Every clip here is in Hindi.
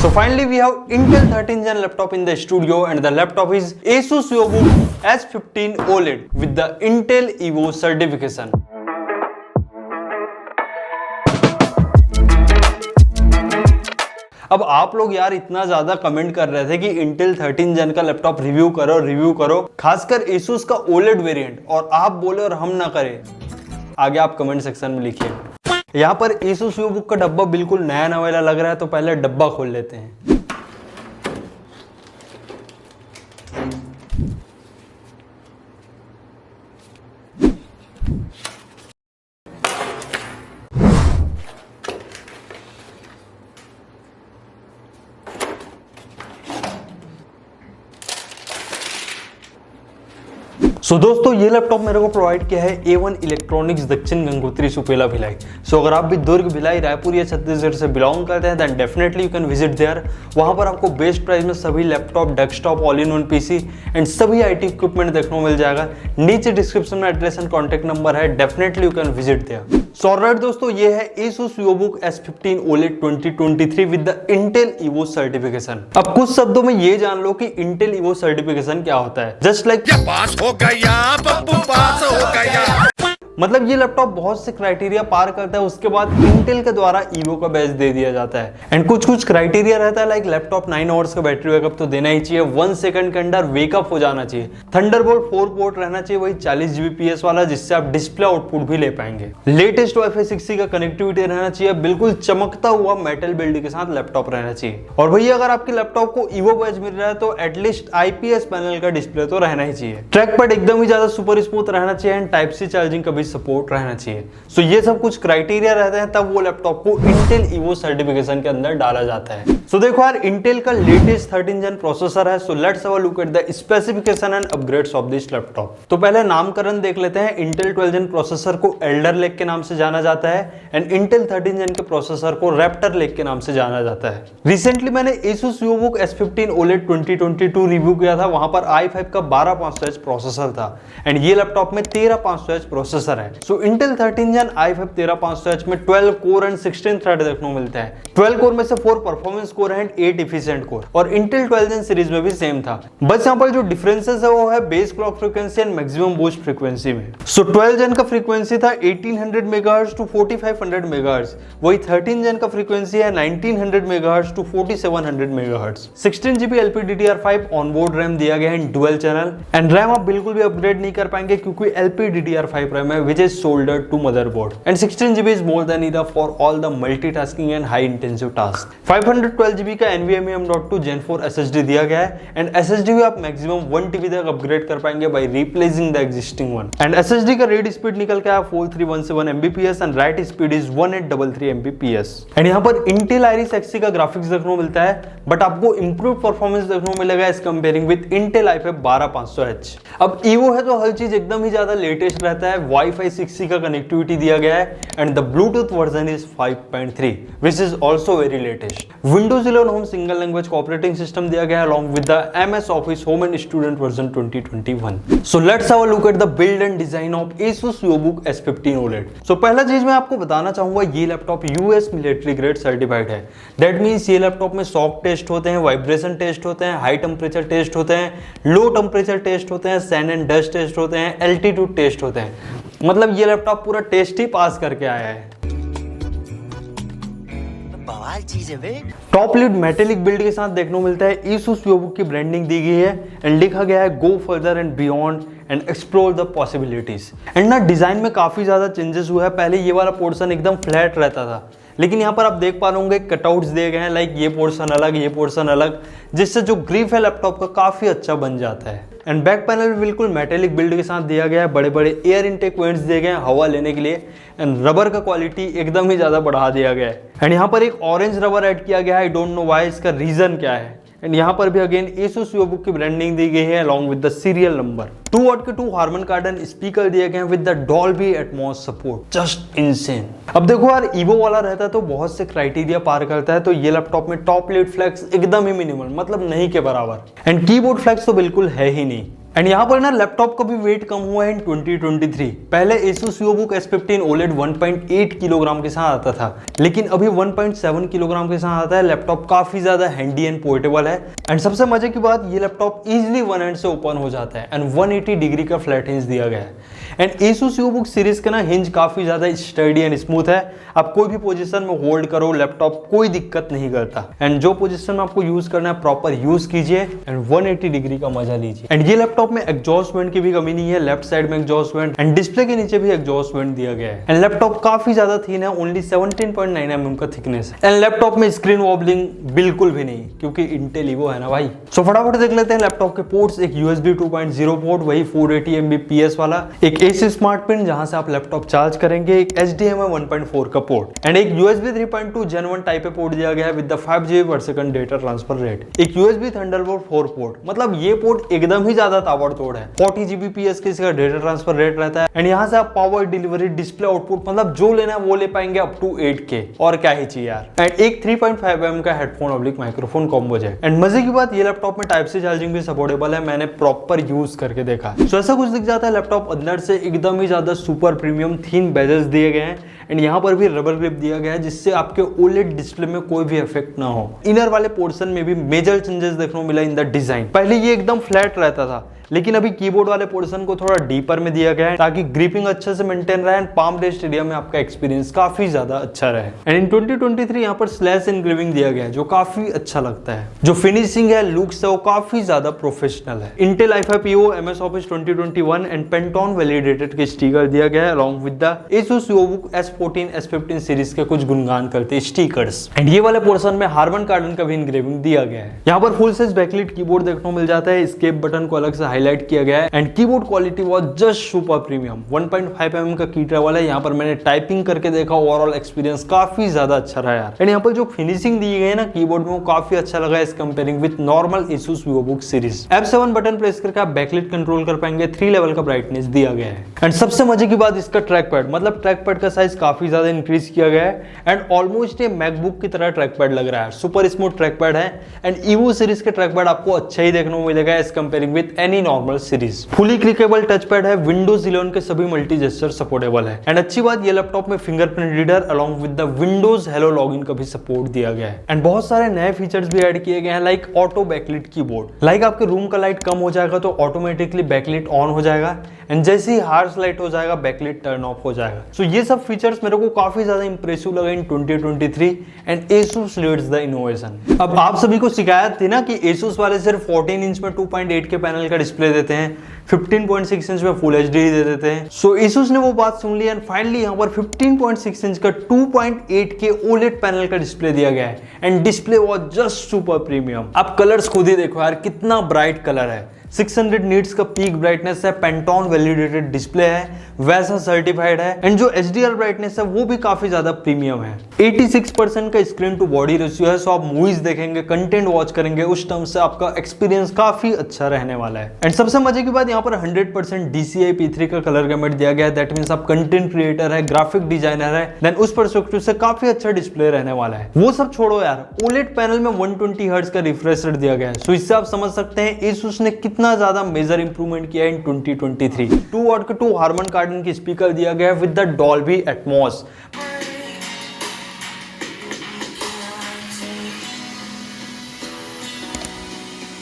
So finally we have Intel 13th Gen laptop in the studio, and the laptop is Asus VivoBook S15 OLED with the Intel Evo certification. अब आप लोग यार इतना ज्यादा कमेंट कर रहे थे कि Intel 13 Gen का लैपटॉप रिव्यू करो, खासकर Asus का OLED वेरिएंट, और आप बोले और हम ना करें। आगे आप कमेंट सेक्शन में लिखिए। यहाँ पर Asus VivoBook का डब्बा बिल्कुल नया नवेला लग रहा है, तो पहले डब्बा खोल लेते हैं। दोस्तों ये लैपटॉप मेरे को प्रोवाइड किया है A1 इलेक्ट्रॉनिक्स दक्षिण गंगोत्री सुपेला भिलाई। अगर आप भी दुर्ग, भिलाई, रायपुर या छत्तीसगढ़ से बिलोंग करते हैं then definitely you can visit there. वहां पर आपको बेस्ट प्राइस में सभी laptop, desktop, all in one PC and सभी IT इक्विपमेंट देखने को मिल जाएगा। नीचे डिस्क्रिप्शन में एड्रेस एंड कॉन्टैक्ट नंबर है, definitely you can visit there. So alright दोस्तों, ये है Asus VivoBook S15 OLED 2023 with the Intel Evo certification. अब कुछ शब्दों में ये जान लो कि Intel Evo सर्टिफिकेशन क्या होता है। जस्ट लाइक पास हो गया, बब्बू पास हो गया। मतलब ये लैपटॉप बहुत से क्राइटेरिया पार करता है, उसके बाद इंटेल के द्वारा ईवो का बैच दे दिया जाता है। एंड कुछ क्राइटेरिया रहता है, लाइक लैपटॉप 9 आवर्स का बैटरी बैकअप तो देना ही चाहिए, 1 सेकंड के अंदर वेकअप हो जाना चाहिए, थंडरबोल्ट 4 पोर्ट रहना चाहिए, वही 40 Gbps वाला, जिससे आप डिस्प्ले आउटपुट भी ले पाएंगे। लेटेस्ट Wi-Fi 6E का कनेक्टिविटी रहना चाहिए, बिल्कुल चमकता हुआ मेटल बिल्ड के साथ लैपटॉप रहना चाहिए। और भैया अगर आपके लैपटॉप को ईवो बैच मिल रहा है तो एटलीस्ट IPS पैनल का डिस्प्ले तो रहना ही चाहिए। ट्रैक पैड एकदम ही ज्यादा सुपर स्मूथ रहना चाहिए एंड टाइप सी चार्जिंग का भी सपोर्ट रहना चाहिए। सो ये सब कुछ क्राइटेरिया रहते हैं, तब वो लैपटॉप को इंटेल ईवो सर्टिफिकेशन के अंदर डाला जाता है। सो देखो यार, इंटेल का लेटेस्ट 13 Gen प्रोसेसर है। So let's have a look at the specification and upgrades of this laptop. तो पहले नामकरण देख लेते हैं। इंटेल 12 Gen प्रोसेसर को एल्डर लेक के नाम से जाना जाता है एंड इंटेल 13 Gen के प्रोसेसर को रैप्टर लेक के नाम से जाना जाता है। रिसेंटली मैंने Asus VivoBook S15 OLED 2022 review किया था, वहां पर i5 का 12500H प्रोसेसर था एंड ये लैपटॉप में 13500H प्रोसेसर है। सो इंटेल 13 Gen i5 13500H में 12 कोर एंड 16 थ्रेड देखने को मिलता है। 12 कोर में से 4 performance core and 8 efficient core, और इंटेल 12 Gen सीरीज में भी सेम था। बस यहाँ पर जो डिफरेंसेस है वो है base clock frequency and maximum boost frequency में। सो 12 Gen का फ्रीक्वेंसी था 1800 MHz टू 4500 MHz, वही 13 Gen का फ्रीक्वेंसी है 1900 MHz to 4700 MHz। 16GB LPDDR5 onboard RAM दिया गया है डुअल चैनल, एंड रैम आप बिल्कुल भी अपग्रेड नहीं कर पाएंगे क्योंकि LPDDR5 रैम है which is soldered to motherboard, and 16GB is more than enough for all the multitasking and high intensive tasks। 512GB का NVMe Gen 4 SSD दिया गया है एंड SSD भी आप मैक्सिमम 1 TB तक अपग्रेड कर पाएंगे by replacing the existing one। And SSD का रीड स्पीड निकल के आया 4317 Mbps and right speed is 1833 Mbps। And यहाँ पर Intel Iris Xe का ग्राफिक्स देखने को मिलता है, बट आपको इंप्रूव परफॉर्मेंस देखने को मिलेगा इस comparing with Intel i5 12500H। अब Evo है तो हर चीज एकदम ही ज्यादा लेटेस्ट रहता है। Wi-Fi 6E का कनेक्टिविटी दिया गया है and the Bluetooth version is 5.3 which is also very latest. Windows 11 home single language operating system दिया गया है along with the MS Office Home and Student version 2021। So let's have a look at the build and design of Asus VivoBook S15 OLED। So पहला चीज मैं आपको बताना चाहूंगा, ये laptop US military grade certified है। दैट मीन्स ये लैपटॉप में शॉक टेस्ट होते हैं, वाइब्रेशन टेस्ट होते हैं, हाई टेम्परेचर टेस्ट होते हैं, लो टेम्परेचर टेस्ट होते हैं, सैंड एंड डस्ट टेस्ट होते हैं, एल्टीट्यूड टेस्ट होते हैं। मतलब ये लैपटॉप पूरा टेस्ट ही पास करके आया है। बवाल चीज है बे। टॉप लीड मेटेलिक बिल्ड के साथ देखने को मिलता है। Asus VivoBook की ब्रांडिंग दी गई है एंड लिखा गया है go further and beyond and explore the possibilities. And ना डिजाइन में काफी ज्यादा चेंजेस हुआ है। पहले ये वाला पोर्शन एकदम फ्लैट रहता था, लेकिन यहाँ पर आप देख पा रहे होंगे कटआउट्स दिए गए हैं, लाइक ये पोर्शन अलग, ये पोर्शन अलग, जिससे जो ग्रिप है लैपटॉप का काफी अच्छा बन जाता है। एंड बैक पैनल भी बिल्कुल मेटेलिक बिल्ड के साथ दिया गया है। बड़े बड़े एयर इनटेक वेंट्स दिए गए हैं हवा लेने के लिए एंड रबर का क्वालिटी एकदम ही ज्यादा बढ़ा दिया गया है। एंड यहाँ पर एक ऑरेंज रबर ऐड किया गया है, आई डोंट नो व्हाई, इसका रीजन क्या है। एंड यहाँ पर भी अगेन Asus VivoBook की ब्रांडिंग दी गई है along with the serial number. 2 वाट के 2 हार्मन कार्डन स्पीकर दिए गए हैं with the Dolby Atmos support, just insane. अब देखो यार, ईवो वाला रहता है तो बहुत से क्राइटेरिया पार करता है, तो ये लैपटॉप में टॉप लीड फ्लैक्स एकदम ही मिनिमल, मतलब नहीं के बराबर। एंड कीबोर्ड फ्लैक्स तो बिल्कुल है ही नहीं। एंड यहाँ पर ना लैपटॉप का भी वेट कम हुआ है इन 2023। पहले Asus VivoBook S15 OLED 1.8 kilogram के साथ आता था, लेकिन अभी 1.7 किलोग्राम के साथ आता है। लैपटॉप काफी ज्यादा हैंडी एंड पोर्टेबल है। एंड सबसे मजे की बात, ये लैपटॉप इजिली वन हैंड से ओपन हो जाता है एंड 180 डिग्री का फ्लैट हिंज दिया गया है। एंड Asus VivoBook सीरीज का ना हिंज काफी ज्यादा स्टडी एंड स्मूथ है। आप कोई भी पोजीशन में होल्ड करो, लैपटॉप कोई दिक्कत नहीं करता। एंड जो पोजीशन में आपको यूज करना है प्रॉपर यूज कीजिए एंड 180 डिग्री का मजा लीजिए। एंड ये लैपटॉप में एग्जॉस्ट वेंट की भी कमी नहीं है। लेफ्ट साइड में एग्जॉस्ट वेंट एंड डिस्प्ले के नीचे भी एग्जॉस्ट वेंट दिया गया है। एंड लैपटॉप काफी ज्यादा थिन है, ओनली 17.9 mm का थिकनेस है। एंड लैपटॉप में स्क्रीन वॉबलिंग बिल्कुल भी नहीं, क्योंकि इंटेल ईवो है ना भाई। सो फटाफट देख लेते हैं लैपटॉप के पोर्ट्स। एक USB 2.0 पोर्ट, वही 480 Mbps वाला, एक AC स्मार्ट पिन जहां से आप लैपटॉप चार्ज करेंगे, एक HDMI 1.4 का पोर्ट एंड एक USB 3.2 Gen 1 टाइप पोर्ट दिया गया है with the 5 GB per second data transfer rate. एक USB Thunderbolt 4 पोर्ट, मतलब ये पोर्ट एकदम ही ज्यादा ताबड़तोड़ है। 40 Gbps के इसका डेटा ट्रांसफर रेट रहता है एंड यहाँ से आप पावर डिलीवरी, डिस्प्ले आउटपुट, मतलब जो लेना है वो ले पाएंगे अप टू 8K। और क्या ही चाहिए यार। एंड एक 3.5 mm का हेडफोन ऑब्लिक माइक्रोफोन कॉम्बो है। एंड मजे की बात, ये लैपटॉप में टाइप सी चार्जिंग भी सपोर्टेबल है, मैंने प्रॉपर यूज करके देखा। सो ऐसा कुछ दिख जाता है लैपटॉप अंदर से एकदम ही ज्यादा सुपर प्रीमियम थीन बेजल्स दिए गए हैं एंड यहाँ पर भी रबर ग्रिप दिया गया है, जिससे आपके OLED डिस्प्ले में कोई भी इफेक्ट ना हो। इनर वाले पोर्शन में भी मेजर चेंजेस देखने को मिला इन द डिजाइन। पहले ये एकदम फ्लैट रहता था, लेकिन अभी कीबोर्ड वाले पोर्शन को थोड़ा डीपर में दिया गया है ताकि ग्रिपिंग अच्छे से मेंटेन रहे एंड पाम रेस्ट एरिया में आपका एक्सपीरियंस काफी ज्यादा अच्छा रहे। एंड इन 2023 यहाँ पर स्लैश एनग्रेविंग दिया गया है, जो काफी अच्छा लगता है। जो फिनिशिंग है, लुक्स है, वो काफी ज्यादा प्रोफेशनल है। Intel i5 PO, MS Office 2021 and Pantone validated के स्टिकर दिया गया है along with the Asus VivoBook S14 S15 series के कुछ गुणगान करते स्टिकर्स। एंड ये वाले पोर्शन में हार्मन कार्डन का भी एनग्रेविंग दिया गया है। यहाँ पर फुल साइज बैकलाइट कीबोर्ड देखने को मिल जाता है। एस्केप बटन को अलग से हाईलाइट किया गया है and keyboard quality was just super premium. 1.5 mm का की ट्रैवल है। यहाँ पर मैंने टाइपिंग करके देखा, ओवरऑल एक्सपीरियंस काफी ज्यादा अच्छा रहा यार। एंड यहाँ पर जो फिनिशिंग दी गई है ना कीबोर्ड में, वो काफी अच्छा लगा इस comparing with normal Asus VivoBook series. F7 button press करके आप बैकलाइट कंट्रोल कर पाएंगे। 3 लेवल का ब्राइटनेस दिया गया है। एंड सबसे मजे की बात, इसका ट्रैक पैड, मतलब ट्रैक पैड का साइज काफी ज्यादा इंक्रीज किया गया है एंड ऑलमोस्ट ये मैकबुक की तरह ट्रैक पैड लग रहा है। सुपर स्मूथ ट्रैक पैड है एंड ईवो सीरीज के ट्रैक पैड आपको अच्छा ही देखने को मिलेगा इस comparing with any normal series. Fully clickable touch pad है। विंडोज 11 के सभी मल्टी जेस्चर सपोर्टेबल है। एंड अच्छी बात, ये लैपटॉप में fingerprint reader along with the Windows hello login का भी सपोर्ट दिया गया है। एंड बहुत सारे नए फीचर्स भी ऐड किए गए हैं, like auto backlit keyboard. Like आपके रूम का लाइट कम हो जाएगा तो ऑटोमेटिकली बैकलिट ऑन हो जाएगा एंड जैसे ही हार्श लाइट हो जाएगा बैकलिट टर्न ऑफ हो जाएगा। सो ये सब फीचर्स मेरे को काफी ज्यादा इंप्रेसिव लगे इन 2023 and Asus leads the innovation. अब आप सभी को शिकायत थी ना कि Asus वाले सिर्फ 14 इंच में 2.8 के पैनल का डिस्प्ले देते हैं, 15.6 इंच में फुल HD दे देते हैं। सो Asus ने वो बात सुन ली एंड फाइनली यहाँ पर 15.6 इंच का 2.8 के OLED पैनल का डिस्प्ले दिया गया है and display was just super premium. आप कलर्स खुद ही देखो यार, कितना ब्राइट कलर है। 600 नीट्स का पीक ब्राइटनेस है, पेंटोन वैलिडेटेड डिस्प्ले है, वैसा सर्टिफाइड है एंड जो HDR ब्राइटनेस है वो भी काफी ज्यादा प्रीमियम है। 86% का स्क्रीन टू बॉडी रेशियो है। सो आप मूवीज देखेंगे, कंटेंट वॉच करेंगे, उस टर्म से आपका एक्सपीरियंस काफी अच्छा रहने वाला है। एंड सबसे मजे की बात, यहाँ पर 100% DCI P3 का कलर गैमेट दिया गया है। दैट मींस आप कंटेंट क्रिएटर है, ग्राफिक डिजाइनर है, देन उस पर्सपेक्टिव से काफी अच्छा डिस्प्ले रहने वाला है। वो सब छोड़ो यार, OLED पैनल में 120 हर्ट्ज का रिफ्रेश रेट दिया गया है। सो इससे आप समझ सकते हैं Asus ने कितना ज्यादा मेजर इंप्रूवमेंट किया इन 2023। 2 वाट का 2 हार्मन कार्डन की स्पीकर दिया गया है विद द डॉल्बी एटमॉस।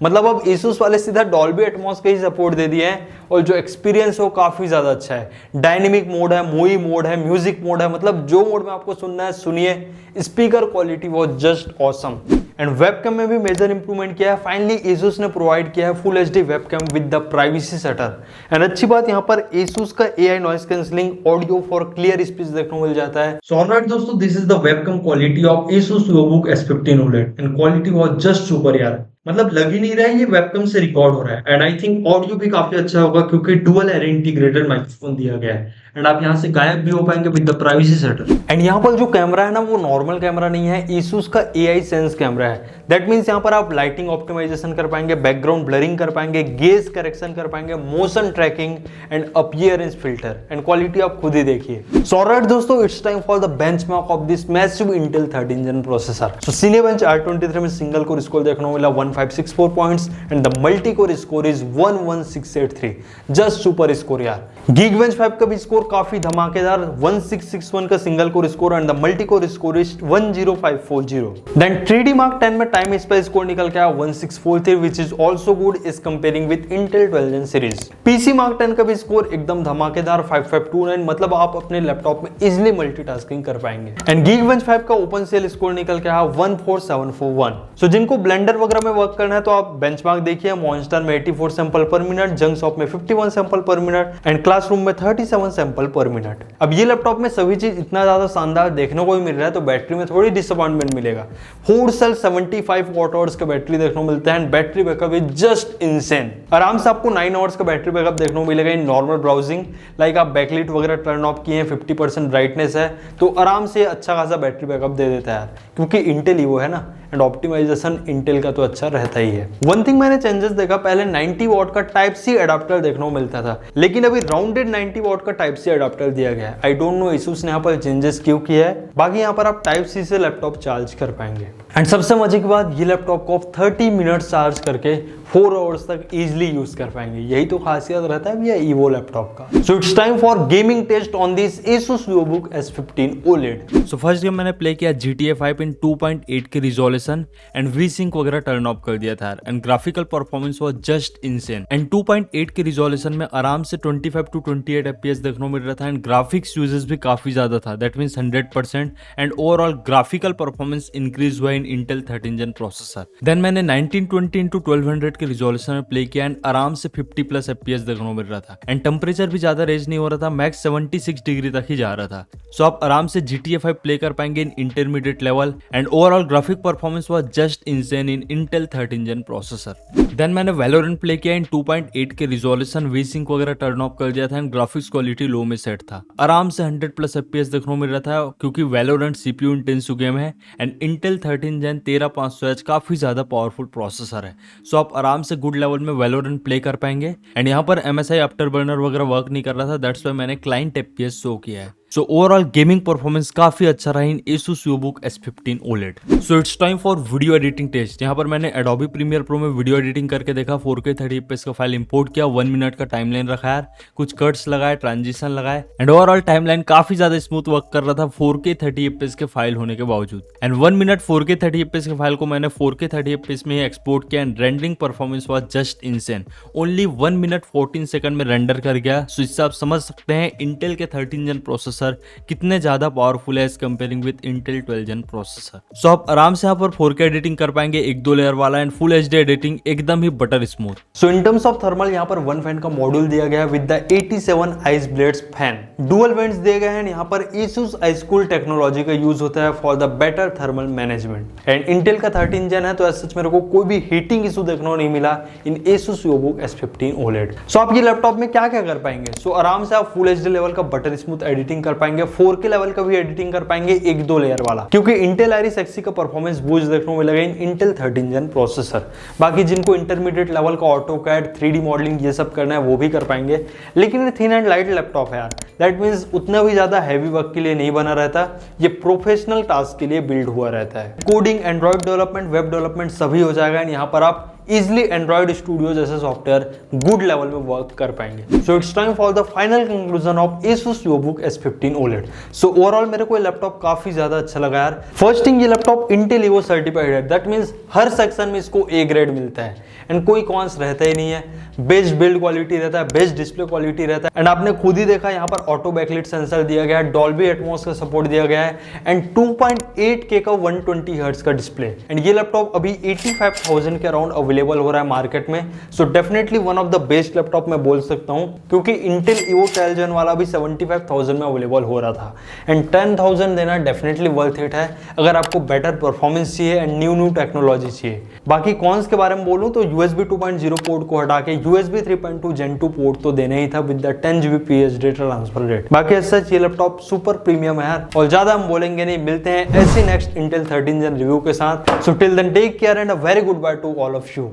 मतलब अब Asus वाले सीधा डॉल्बी एटमॉस का ही सपोर्ट दे दिए हैं और जो एक्सपीरियंस है वो काफी ज्यादा अच्छा है। डायनेमिक मोड है, मूवी मोड है, म्यूजिक मोड है, मतलब जो मोड में आपको सुनना है सुनिए। Speaker quality was just awesome and webcam में भी मेजर इंप्रूवमेंट किया है। फाइनली Asus ने प्रोवाइड किया है full HD webcam with the privacy shutter. And अच्छी बात, यहाँ पर Asus का AI noise cancelling audio for clear speech देखने को मिल जाता है। सो ऑलराइट दोस्तों, this is the webcam quality of Asus VivoBook S15 OLED and quality was just super यार। मतलब लग ही नहीं रहा है ये वेबकैम से रिकॉर्ड हो रहा है एंड आई थिंक ऑडियो भी काफी अच्छा होगा क्योंकि डुअल एरे इंटीग्रेटेड माइक्रोफोन दिया गया है। एंड आप यहाँ से गायब भी हो पाएंगे with the privacy shutter. And यहाँ पर जो कैमरा है ना वो नॉर्मल कैमरा नहीं है, Asus का AI सेंस कैमरा है। दैट मीन्स यहाँ पर आप लाइटिंग ऑप्टिमाइजेशन कर पाएंगे, बैकग्राउंड ब्लरिंग कर पाएंगे, गेज करेक्शन कर पाएंगे, motion tracking and appearance filter, and quality आप खुद ही देखिए। सो ऑलराइट दोस्तों, it's time for the benchmark of this massive Intel 13 Gen processor. So Cinebench R23 में सिंगल कोर स्कोर देखने को मिला 1564 points and the multi core score is 11683, just super score यार। Geekbench 5 का भी स्कोर काफी धमाकेदार 1661 का single core score and the multi core score is 10540। Then 3D Mark 10 में टाइम स्पेस स्कोर निकल के आया 1643 which is also good is comparing with Intel 12 Gen series. PC Mark 10 का भी स्कोर एकदम धमाकेदार 5529, मतलब आप अपने लैपटॉप में इजीली मल्टीटास्किंग कर पाएंगे। एंड Geekbench 5 का ओपन सेल स्कोर निकल के आया 14741। सो जिनको ब्लेंडर वगैरह में वर्क करना है तो आप बेंचमार्क देखिए, मॉन्स्टर में 84 सैंपल पर मिनट, जंगशॉप में 51 सैंपल पर मिनट एंड क्लासरूम में 37 सैंपल पर मिनट। अब ये लैपटॉप में सभी चीज इतना ज्यादा शानदार देखने को ही मिल रहा है तो बैटरी में थोड़ी डिसअपॉइंटमेंट मिलेगा। 4 सेल 75 वॉट आवर्स का बैटरी देखने को मिलता है and battery backup is just insane. आराम से आपको 9 आवर्स का बैटरी बैकअप देखने को मिलेगा इन नॉर्मल ब्राउजिंग, लाइक आप बैकलाइट वगैरह टर्न ऑफ किए हैं, 50% ब्राइटनेस है तो आराम से अच्छा खासा बैटरी बैकअप दे देता है क्योंकि इंटेल ईवो है ना, एंड ऑप्टिमाइजेशन इंटेल का तो अच्छा रहता ही है। वन थिंग मैंने चेंजेस देखा, पहले 90 वॉट का टाइप सी अडाप्टर देखने को मिलता था लेकिन अभी राउंडेड 90 वॉट का टाइप सी अडाप्टर दिया गया है। आई डोंट नो Asus ने यहाँ पर चेंजेस क्यों किया है, बाकी यहाँ पर आप टाइप सी से लैपटॉप चार्ज कर पाएंगे। एंड सबसे मजे की बात, ये लैपटॉप को आप 30 मिनट चार्ज करके 4 आवर्स तक इजीली यूज कर पाएंगे। यही तो खासियत रहता है भैया ईवो लैपटॉप का। So it's time for gaming test on this Asus VivoBook S15 OLED। So first game मैंने प्ले किया GTA 5 in 2.8 K resolution and V-Sync वगैरह टर्न ऑफ कर दिया था and graphical performance was just insane. And 2.8 K resolution में आराम से 25 to 28 FPS देखने को मिल रहा था एंड ग्राफिक्स यूजेस भी काफी ज्यादा था, that means 100%। And overall graphical performance increase हुआ इन Intel 13 Gen प्रोसेसर। देन मैंने 1920 into 1200 के रिजोल्यूशन में प्ले किया एंड आराम से 50+ FPS देखने को मिल रहा था एंड टेम्परेचर भी ज्यादा रेज नहीं हो रहा था, मैक्स 76 डिग्री तक ही जा रहा था। सो आप आराम से GTA 5 प्ले कर पाएंगे in intermediate level and overall graphic performance was just insane in Intel 13 Gen processor. Then मैंने Valorant प्ले किया इन 2.8 के रिजोल्यूशन, V-Sync वगैरह टर्न ऑफ कर दिया था एंड ग्राफिक्स क्वालिटी लो में सेट था। आराम से 100+ FPS देखने को मिल रहा था क्योंकि Valorant CPU इंटेंसिव गेम है एंड Intel 13 Gen 13500H काफी ज्यादा पावरफुल प्रोसेसर है। सो आप आराम से गुड लेवल में Valorant प्ले कर पाएंगे एंड यहाँ पर MSI आफ्टरबर्नर वगैरह वर्क नहीं कर रहा था, दैट्स व्हाई मैंने क्लाइंट FPS शो किया है। सो ओवरऑल गेमिंग परफॉर्मेंस काफी अच्छा रहा in Asus VivoBook S15 OLED। So it's time for video editing test. यहाँ पर मैंने Adobe Premiere Pro में वीडियो एडिटिंग करके देखा, 4K 30fps का फाइल इंपोर्ट किया, 1 मिनट का टाइमलाइन रखा यार, कुछ कट्स लगाए, ट्रांजिशन लगाए एंड ओवरऑल टाइमलाइन काफी ज्यादा स्मूथ वर्क कर रहा था 4K 30fps के फाइल होने के बावजूद। एंड 1 मिनट 4K 30fps के फाइल को मैंने 4K 30fps में ही एक्सपोर्ट किया and rendering performance was just insane, only 1 minute 14 second में रेंडर कर गया। सो इससे आप समझ सकते हैं इंटेल के 13 Gen प्रोसेसर कितने ज्यादा पावरफुल है as comparing with Intel 12 Gen processor. So आप आराम से यहाँ पर 4K एडिटिंग कर पाएंगे, 1-2 लेयर वाला एंड फुल HD एडिटिंग एकदम ही butter smooth. So in terms of thermal यहाँ पर 1 फैन का मॉड्यूल दिया गया है with the 87 ice blades fan, dual vents दिए गए हैं। यहाँ पर Asus iCool टेक्नोलॉजी का यूज होता है for the better thermal management and Intel का 13 Gen है तो ऐसा मेरे को कोई भी हीटिंग इशू देखने को नहीं मिला इन Asus VivoBook S15 OLED। सो आप ये लैपटॉप में क्या क्या कर पाएंगे, सो आराम से आप फुल HD लेवल का बटर स्मूथ एडिटिंग कर पाएंगे, 4K लेवल का भी एडिटिंग कर पाएंगे, 1-2 लेयर वाला, क्योंकि Intel Iris Xe का परफॉर्मेंस बूस्ट देखने को मिलेगा इन Intel 13 Gen प्रोसेसर। बाकी जिनको इंटरमीडिएट लेवल का AutoCAD 3D मॉडलिंग ये सब करना है वो भी कर पाएंगे, लेकिन ये थिन एंड लाइट लैपटॉप है यार, दैट मींस उतना भी ज्यादा हैवी वर्क के लिए नहीं बना रहता, ये प्रोफेशनल टास्क के लिए बिल्ड हुआ रहता है। Coding, Android development, web development सभी हो जाएगा एंड यहाँ पर आप इजिली एंड्रॉइड स्टूडियो जैसे सॉफ्टवेयर गुड लेवल में वर्क कर पाएंगे। सो it's time for the final conclusion of Asus VivoBook S15 OLED। So overall मेरे को ये लैपटॉप काफी ज्यादा अच्छा लगा यार। फर्स्ट थिंग, ये लैपटॉप Intel Evo सर्टिफाइड है, दैट मींस हर सेक्शन में इसको A ग्रेड मिलता है एंड कोई कॉन्स रहता ही नहीं है, बेस्ट बिल्ड क्वालिटी रहता है, बेस्ट डिस्प्ले क्वालिटी रहता है एंड आपने खुद ही देखा यहाँ पर ऑटो बैकलाइट सेंसर दिया गया है, डॉल्बी एटमॉस का सपोर्ट दिया गया है एंड 2.8K का 120 हर्ट्ज का डिस्प्ले एंड ये लैपटॉप अभी 85,000 के अराउंड अवेलेबल अवेलेबल हो रहा है मार्केट में। So definitely one of the best laptop मैं बोल सकता हूँ, क्योंकि इंटेल ईवो 12 जेन वाला भी 75,000 में अवेलेबल हो रहा था एंड 10,000 देना डेफिनेटली वर्थ इट है अगर आपको बेटर परफॉर्मेंस चाहिए एंड न्यू टेक्नोलॉजी चाहिए। बाकी कॉन्स के बारे में बोलूँ तो USB 2.0 पोर्ट को हटा के USB 3.2 Gen 2 पोर्ट तो देना ही था with the 10 GB PSD transfer rate. बाकी ऐसा ये लैपटॉप सुपर प्रीमियम है यार, और ज्यादा हम बोलेंगे नहीं। मिलते हैं ऐसे नेक्स्ट इंटेल 13 जेन रिव्यू के साथ। So till then take care and a very good bye to all of you.